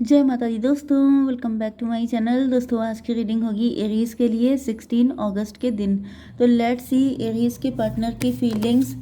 जय माता दी दोस्तों, welcome back to my channel. दोस्तों आज की रीडिंग होगी एरीज के लिए 16 अगस्त के दिन। तो लेट्स सी एरीज के पार्टनर की feelings.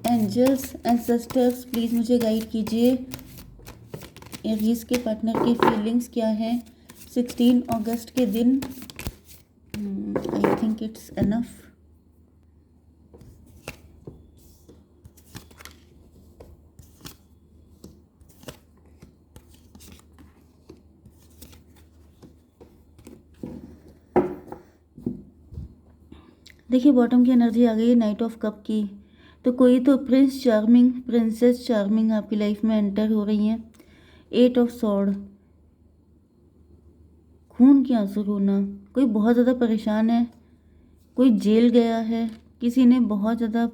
Angels and sisters please मुझे गाइड कीजिए। एरीज के पार्टनर की फीलिंग्स क्या है 16 अगस्त के दिन। I think it's enough. देखिए बॉटम की एनर्जी आ गई है नाइट ऑफ कप की। तो कोई तो प्रिंस चार्मिंग, प्रिंसेस चार्मिंग आपकी लाइफ में एंटर हो रही हैं। 8 ऑफ सॉर्ड, खून के आंसू रोना। कोई बहुत ज़्यादा परेशान है, कोई जेल गया है, किसी ने बहुत ज़्यादा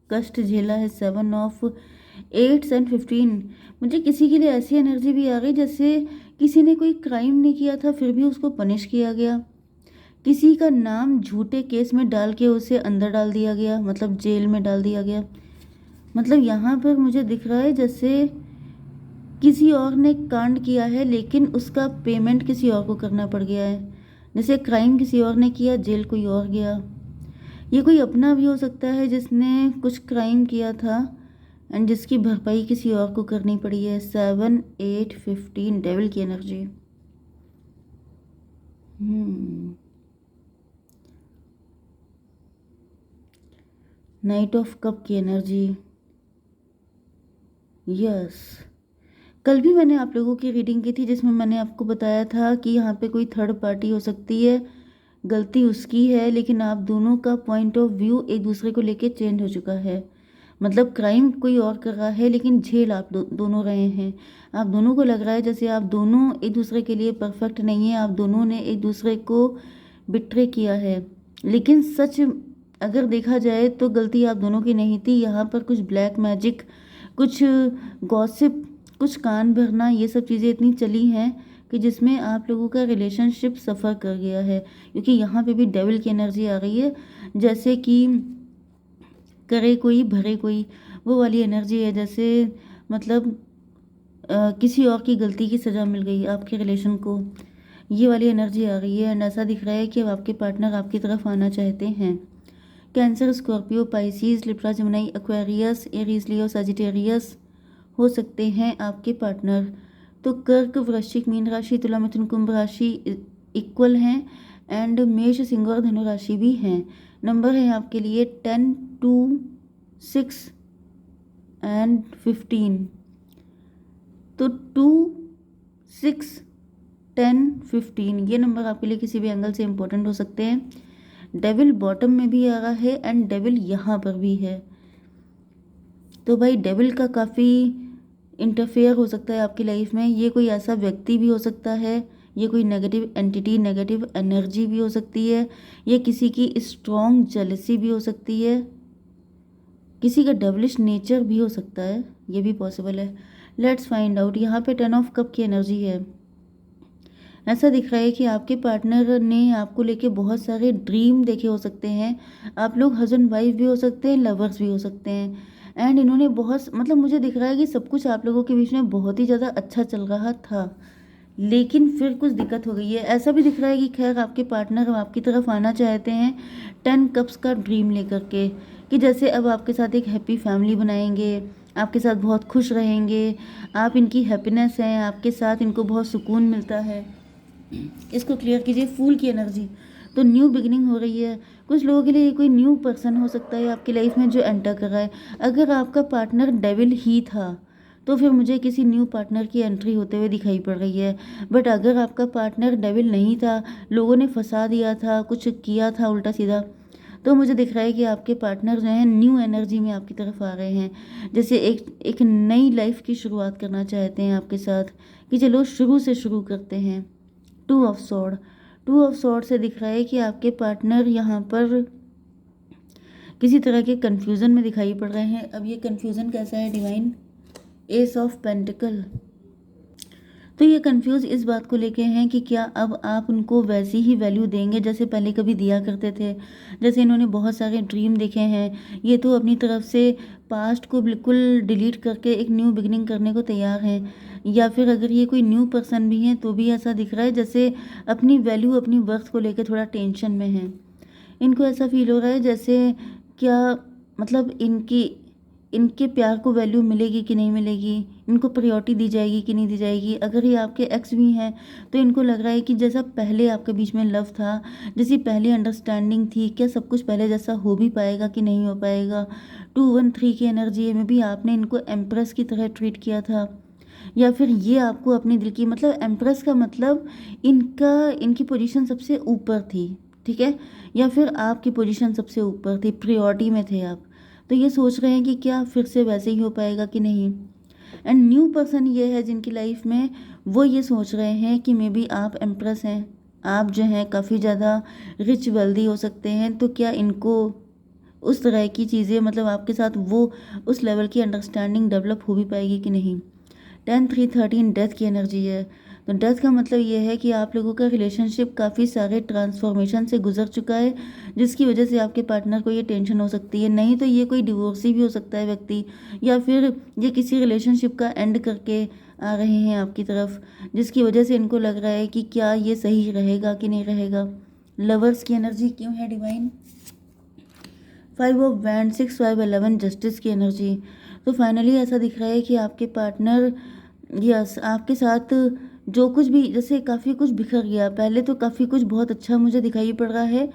कष्ट झेला है। 7 ऑफ 8 एंड 15। मुझे किसी के लिए ऐसी एनर्जी भी आ गई जैसे किसी ने कोई क्राइम नहीं किया था फिर भी उसको पनिश किया गया। किसी का नाम झूठे केस में डाल के उसे अंदर डाल दिया गया, मतलब जेल में डाल दिया गया। मतलब यहाँ पर मुझे दिख रहा है जैसे किसी और ने कांड किया है लेकिन उसका पेमेंट किसी और को करना पड़ गया है। जैसे क्राइम किसी और ने किया, जेल कोई और गया। ये कोई अपना भी हो सकता है जिसने कुछ क्राइम किया था एंड जिसकी भरपाई किसी और को करनी पड़ी है। 7 8 15 डेविल की एनर्जी। नाइट ऑफ कप की एनर्जी। यस, कल भी मैंने आप लोगों की रीडिंग की थी जिसमें मैंने आपको बताया था कि यहाँ पे कोई थर्ड पार्टी हो सकती है। गलती उसकी है लेकिन आप दोनों का पॉइंट ऑफ व्यू एक दूसरे को लेके चेंज हो चुका है। मतलब क्राइम कोई और कर रहा है लेकिन झेल आप दोनों रहे हैं। आप दोनों को लग रहा है जैसे आप दोनों एक दूसरे के लिए परफेक्ट नहीं है, आप दोनों ने एक दूसरे को बिट्रे किया है। लेकिन सच अगर देखा जाए तो गलती आप दोनों की नहीं थी। यहाँ पर कुछ ब्लैक मैजिक, कुछ गॉसिप, कुछ कान भरना, ये सब चीज़ें इतनी चली हैं कि जिसमें आप लोगों का रिलेशनशिप सफ़र कर गया है। क्योंकि यहाँ पे भी डेविल की एनर्जी आ रही है, जैसे कि करे कोई भरे कोई, वो वाली एनर्जी है। जैसे मतलब किसी और की गलती की सज़ा मिल गई आपके रिलेशन को, ये वाली एनर्जी आ रही है। एंड ऐसा दिख रहा है कि अब आपके पार्टनर आपकी तरफ आना चाहते हैं। Cancer, Scorpio, Pisces, Libra, Gemini, Aquarius, Aries, Leo, Sagittarius हो सकते हैं आपके पार्टनर। तो कर्क, वृश्चिक, मीन राशि, तुला, मिथुन, कुंभ राशि इक्वल हैं एंड मेष, सिंह और धनु राशि भी हैं। नंबर है आपके लिए 10 2 6 एंड 15। तो 2 6 10 15 ये नंबर आपके लिए किसी भी एंगल से इम्पोर्टेंट हो सकते हैं। डेविल बॉटम में भी आ रहा है एंड डेविल यहाँ पर भी है। तो भाई डेविल का काफ़ी इंटरफेयर हो सकता है आपकी लाइफ में। ये कोई ऐसा व्यक्ति भी हो सकता है, ये कोई नेगेटिव एंटिटी, नेगेटिव एनर्जी भी हो सकती है, ये किसी की स्ट्रॉन्ग जेलसी भी हो सकती है, किसी का डेविलिश नेचर भी हो सकता है, ये भी पॉसिबल है। Let's find out. यहाँ पे 10 ऑफ कप की एनर्जी है। ऐसा दिख रहा है कि आपके पार्टनर ने आपको लेके बहुत सारे ड्रीम देखे हो सकते हैं। आप लोग हस्बैंड वाइफ भी हो सकते हैं, लवर्स भी हो सकते हैं। एंड इन्होंने बहुत, मतलब मुझे दिख रहा है कि सब कुछ आप लोगों के बीच में बहुत ही ज़्यादा अच्छा चल रहा था लेकिन फिर कुछ दिक्कत हो गई है। ऐसा भी दिख रहा है कि खैर आपके पार्टनर आपकी तरफ आना चाहते हैं 10 कप्स का ड्रीम लेकर के, कि जैसे अब आपके साथ एक हैप्पी फैमिली बनाएंगे, आपके साथ बहुत खुश रहेंगे, आप इनकी हैप्पीनेस हैं, आपके साथ इनको बहुत सुकून मिलता है। इसको क्लियर कीजिए। फूल की एनर्जी, तो न्यू बिगिनिंग हो रही है। कुछ लोगों के लिए ये कोई न्यू पर्सन हो सकता है आपकी लाइफ में जो एंटर कर रहा है। अगर आपका पार्टनर डेविल ही था तो फिर मुझे किसी न्यू पार्टनर की एंट्री होते हुए दिखाई पड़ रही है। बट अगर आपका पार्टनर डेविल नहीं था, लोगों ने फंसा दिया था, कुछ किया था उल्टा सीधा, तो मुझे दिख रहा है कि आपके पार्टनर जो हैं न्यू एनर्जी में आपकी तरफ आ रहे हैं। जैसे एक नई लाइफ की शुरुआत करना चाहते हैं आपके साथ, कि चलो शुरू से शुरू करते हैं। 2 ऑफ सॉर्ड, 2 ऑफ सॉर्ड से दिख रहा है कि आपके पार्टनर यहाँ पर किसी तरह के कन्फ्यूज़न में दिखाई पड़ रहे हैं। अब ये कन्फ्यूज़न कैसा है डिवाइन? S of pentacle. तो ये कंफ्यूज इस बात को लेके हैं कि क्या अब आप उनको वैसी ही वैल्यू देंगे जैसे पहले कभी दिया करते थे। जैसे इन्होंने बहुत सारे ड्रीम देखे हैं, ये तो अपनी तरफ से पास्ट को बिल्कुल डिलीट करके एक न्यू बिगिनिंग करने को तैयार हैं। या फिर अगर ये कोई न्यू पर्सन भी है तो भी ऐसा दिख रहा है जैसे अपनी वैल्यू, अपनी वर्थ को लेकर थोड़ा टेंशन में है। इनको ऐसा फील हो रहा है जैसे क्या मतलब इनके प्यार को वैल्यू मिलेगी कि नहीं मिलेगी, इनको प्रायोरिटी दी जाएगी कि नहीं दी जाएगी। अगर ये आपके एक्स भी हैं तो इनको लग रहा है कि जैसा पहले आपके बीच में लव था, जैसी पहली अंडरस्टैंडिंग थी, क्या सब कुछ पहले जैसा हो भी पाएगा कि नहीं हो पाएगा। 213 की एनर्जी में भी आपने इनको एम्प्रेस की तरह ट्रीट किया था, या फिर ये आपको अपने दिल की, मतलब एम्प्रेस का मतलब इनकी पोजीशन सबसे ऊपर थी, ठीक है, या फिर आपकी पोजीशन सबसे ऊपर थी, प्रायोरिटी में थे आप। तो ये सोच रहे हैं कि क्या फिर से वैसे ही हो पाएगा कि नहीं। एंड न्यू पर्सन ये है जिनकी लाइफ में, वो ये सोच रहे हैं कि मे बी आप एम्प्रेस हैं, आप जो हैं काफ़ी ज़्यादा रिच वेल्दी हो सकते हैं, तो क्या इनको उस तरह की चीज़ें, मतलब आपके साथ वो उस लेवल की अंडरस्टैंडिंग डेवलप हो भी पाएगी कि नहीं। 10-3-13 डेथ की एनर्जी है। तो डेथ का मतलब ये है कि आप लोगों का रिलेशनशिप काफ़ी सारे ट्रांसफॉर्मेशन से गुजर चुका है, जिसकी वजह से आपके पार्टनर को ये टेंशन हो सकती है। नहीं तो ये कोई डिवोर्सी भी हो सकता है व्यक्ति, या फिर ये किसी रिलेशनशिप का एंड करके आ रहे हैं आपकी तरफ, जिसकी वजह से इनको लग रहा है कि क्या ये सही रहेगा कि नहीं रहेगा। लवर्स की एनर्जी क्यों है डिवाइन। 5 ऑफ वैंड, 6-5-11 जस्टिस की एनर्जी। तो फाइनली ऐसा दिख रहा है कि आपके पार्टनर, यस, आपके साथ जो कुछ भी, जैसे काफ़ी कुछ बिखर गया, पहले तो काफ़ी कुछ बहुत अच्छा मुझे दिखाई पड़ रहा है,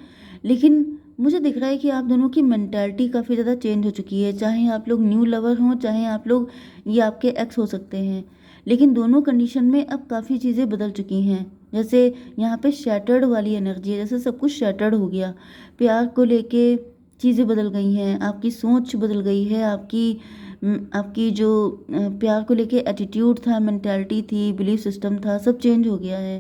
लेकिन मुझे दिख रहा है कि आप दोनों की मेंटालिटी काफ़ी ज़्यादा चेंज हो चुकी है। चाहे आप लोग न्यू लवर हों, चाहे आप लोग ये आपके एक्स हो सकते हैं, लेकिन दोनों कंडीशन में अब काफ़ी चीज़ें बदल चुकी हैं। जैसे यहाँ पे शैटर्ड वाली एनर्जी है, जैसे सब कुछ शैटर्ड हो गया, प्यार को लेके चीज़ें बदल गई हैं, आपकी सोच बदल गई है, आपकी जो प्यार को लेके एटीट्यूड था, मेंटालिटी थी, बिलीफ सिस्टम था, सब चेंज हो गया है।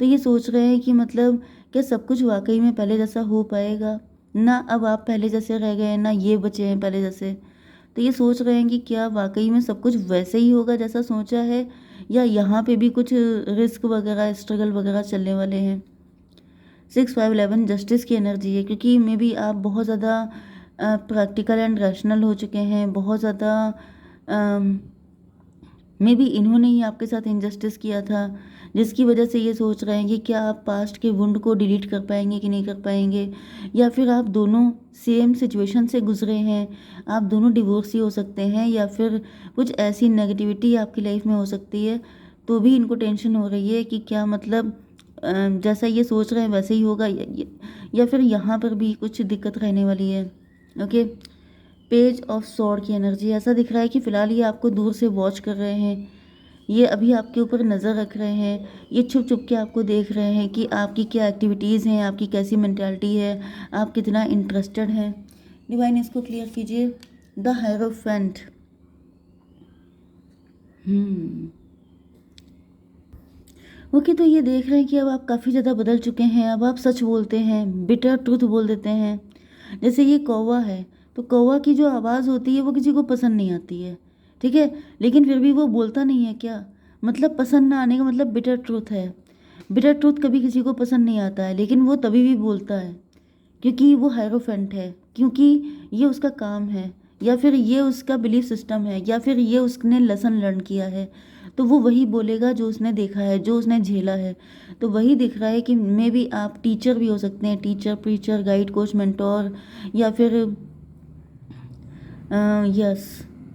तो ये सोच रहे हैं कि मतलब क्या सब कुछ वाकई में पहले जैसा हो पाएगा ना। अब आप पहले जैसे रह गए ना, ये बचे हैं पहले जैसे। तो ये सोच रहे हैं कि क्या वाकई में सब कुछ वैसे ही होगा जैसा सोचा है, या यहाँ पे भी कुछ रिस्क वगैरह, स्ट्रगल वगैरह चलने वाले हैं। 6-5-11 जस्टिस की एनर्जी है, क्योंकि मे बी आप बहुत ज़्यादा प्रैक्टिकल एंड रैशनल हो चुके हैं, बहुत ज़्यादा मे बी इन्होंने ही आपके साथ इनजस्टिस किया था, जिसकी वजह से ये सोच रहे हैं कि क्या आप पास्ट के वुंड को डिलीट कर पाएंगे कि नहीं कर पाएंगे, या फिर आप दोनों सेम सिचुएशन से गुजरे हैं, आप दोनों डिवोर्सी हो सकते हैं, या फिर कुछ ऐसी नेगेटिविटी आपकी लाइफ में हो सकती है। तो भी इनको टेंशन हो रही है कि क्या मतलब जैसा ये सोच रहे हैं वैसे ही होगा, या फिर यहाँ पर भी कुछ दिक्कत रहने वाली है। ओके, पेज ऑफ सॉर्ड की एनर्जी, ऐसा दिख रहा है कि फ़िलहाल ये आपको दूर से वॉच कर रहे हैं, ये अभी आपके ऊपर नज़र रख रहे हैं, ये छुप छुप के आपको देख रहे हैं कि आपकी क्या एक्टिविटीज़ हैं, आपकी कैसी मेंटालिटी है, आप कितना इंटरेस्टेड हैं। डिवाइन इसको क्लियर कीजिए। The hierophant. ओके, तो ये देख रहे हैं कि अब आप काफ़ी ज़्यादा बदल चुके हैं, अब आप सच बोलते हैं, बिटर ट्रूथ बोल देते हैं। जैसे ये कौवा है, तो कौवा की जो आवाज़ होती है वो किसी को पसंद नहीं आती है, ठीक है, लेकिन फिर भी वो बोलता नहीं है क्या, मतलब पसंद ना आने का मतलब बिटर ट्रूथ है। बिटर ट्रूथ कभी किसी को पसंद नहीं आता है, लेकिन वो तभी भी बोलता है क्योंकि वो हायरोफेंट है, क्योंकि ये उसका काम है, या फिर ये उसका बिलीफ सिस्टम है, या फिर ये उसने लेसन लर्न किया है, तो वो वही बोलेगा जो उसने देखा है, जो उसने झेला है। तो वही दिख रहा है कि मे बी आप टीचर भी हो सकते हैं, teacher, preacher, guide, coach, mentor, या फिर यस,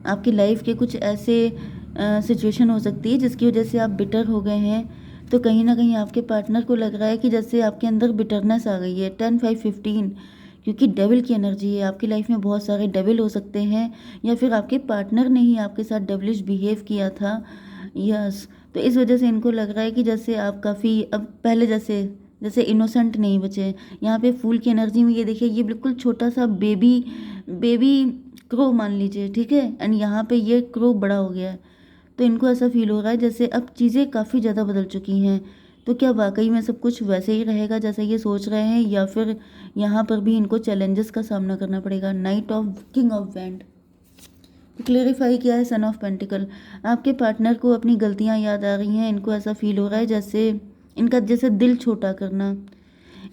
आपकी लाइफ के कुछ ऐसे सिचुएशन हो सकती है जिसकी वजह से आप बिटर हो गए हैं। तो कहीं ना कहीं आपके पार्टनर को लग रहा है कि जैसे आपके अंदर बिटरनेस आ गई है। 10-5-15, क्योंकि डेविल की एनर्जी है, आपकी लाइफ में बहुत सारे डेविल हो सकते हैं, या फिर आपके पार्टनर ने ही आपके साथ डेविलिश बिहेव किया था। यस, तो इस वजह से इनको लग रहा है कि जैसे आप काफ़ी अब पहले जैसे जैसे इनोसेंट नहीं बचे। यहाँ पे फूल की एनर्जी में ये देखिए, ये बिल्कुल छोटा सा बेबी बेबी क्रो मान लीजिए, ठीक है, एंड यहाँ पे ये क्रो बड़ा हो गया है। तो इनको ऐसा फील हो रहा है जैसे अब चीज़ें काफ़ी ज़्यादा बदल चुकी हैं। तो क्या वाकई में सब कुछ वैसे ही रहेगा जैसा ये सोच रहे हैं, या फिर यहाँ पर भी इनको चैलेंजेस का सामना करना पड़ेगा। Night of king of wand. तो क्लेरिफाई किया है सन ऑफ पेंटिकल। आपके पार्टनर को अपनी गलतियाँ याद आ रही हैं, इनको ऐसा फील हो रहा है जैसे इनका जैसे दिल छोटा करना,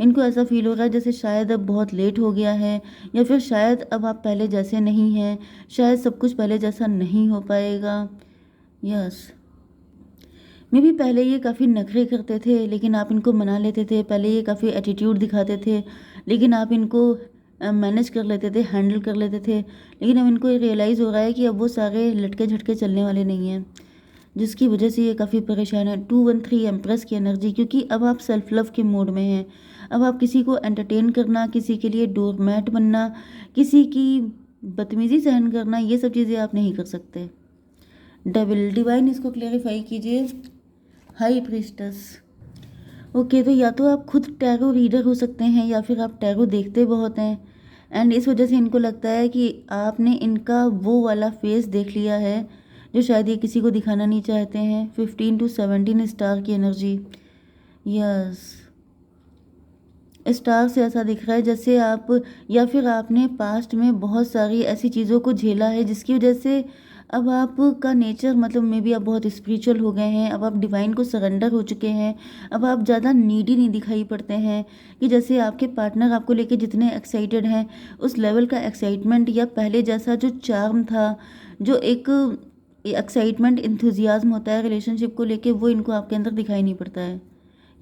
इनको ऐसा फील हो रहा है जैसे शायद अब बहुत लेट हो गया है, या फिर शायद अब आप पहले जैसे नहीं हैं, शायद सब कुछ पहले जैसा नहीं हो पाएगा। यस, मे भी पहले ये काफ़ी नखरे करते थे, लेकिन आप इनको मना लेते थे। पहले ये काफ़ी एटीट्यूड दिखाते थे, लेकिन आप इनको मैनेज कर लेते थे, हैंडल कर लेते थे। लेकिन अब इनको ये रियलाइज़ हो रहा है कि अब वो सारे लटके झटके चलने वाले नहीं हैं, जिसकी वजह से ये काफ़ी परेशान है। 213 एम्प्रेस की एनर्जी, क्योंकि अब आप सेल्फ लव के मोड में हैं। अब आप किसी को एंटरटेन करना, किसी के लिए डोरमैट बनना, किसी की बदतमीज़ी सहन करना, ये सब चीज़ें आप नहीं कर सकते। डेविल डिवाइन, इसको क्लेरिफाई कीजिए। हाई प्रीस्टस। ओके, तो या तो आप खुद टैरो रीडर हो सकते हैं या फिर आप टैरो देखते बहुत हैं, एंड इस वजह से इनको लगता है कि आपने इनका वो वाला फेस देख लिया है जो शायद ये किसी को दिखाना नहीं चाहते हैं। 15 to 17 स्टार की एनर्जी। यस, स्टार से ऐसा दिख रहा है जैसे आप या फिर आपने पास्ट में बहुत सारी ऐसी चीज़ों को झेला है जिसकी वजह से अब आपका नेचर, मतलब मे बी आप बहुत स्पिरिचुअल हो गए हैं। अब आप डिवाइन को सरेंडर हो चुके हैं। अब आप ज़्यादा नीडी नहीं दिखाई पड़ते हैं कि जैसे आपके पार्टनर आपको लेके जितने एक्साइटेड हैं, उस लेवल का एक्साइटमेंट या पहले जैसा जो चार्म था, जो एक एक्साइटमेंट इंथुजियाज्म होता है रिलेशनशिप को लेके, वो इनको आपके अंदर दिखाई नहीं पड़ता है।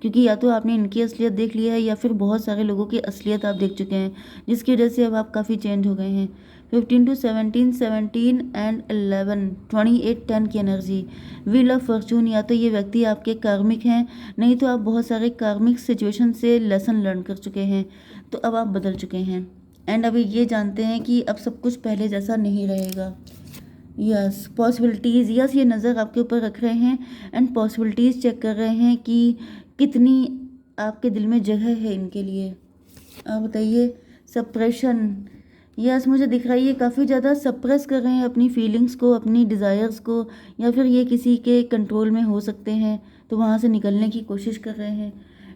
क्योंकि या तो आपने इनकी असलियत देख लिया है या फिर बहुत सारे लोगों की असलियत आप देख चुके हैं, जिसकी वजह से अब आप काफ़ी चेंज हो गए हैं। 15 to 17, 17 एंड 11, 28, 10 की एनर्जी। व्हील ऑफ फॉर्चून, या तो ये व्यक्ति आपके कार्मिक हैं, नहीं तो आप बहुत सारे कार्मिक सिचुएशन से लेसन लर्न कर चुके हैं, तो अब आप बदल चुके हैं। एंड अभी ये जानते हैं कि अब सब कुछ पहले जैसा नहीं रहेगा। यस, पॉसिबिलिटीज़, यस, ये नज़र आपके ऊपर रख रहे हैं एंड पॉसिबिलिटीज़ चेक कर रहे हैं कि कितनी आपके दिल में जगह है इनके लिए। आप बताइए। सप्रेशन, यस, मुझे दिख रहा है ये काफ़ी ज़्यादा सप्रेस कर रहे हैं अपनी फीलिंग्स को, अपनी डिज़ायर्स को, या फिर ये किसी के कंट्रोल में हो सकते हैं, तो वहाँ से निकलने की कोशिश कर रहे हैं।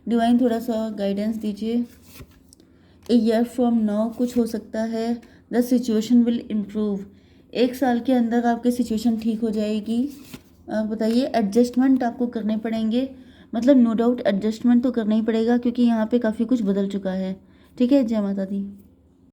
डिवाइन, थोड़ा सा गाइडेंस दीजिए। ए ईयर फ्रॉम नाउ कुछ हो सकता है। द सिचुएशन विल इम्प्रूव, 1 साल के अंदर आपकी सिचुएशन ठीक हो जाएगी। आप बताइए। एडजस्टमेंट आपको करने पड़ेंगे, मतलब नो डाउट एडजस्टमेंट तो करना ही पड़ेगा, क्योंकि यहाँ पे काफ़ी कुछ बदल चुका है। ठीक है, जय माता दी।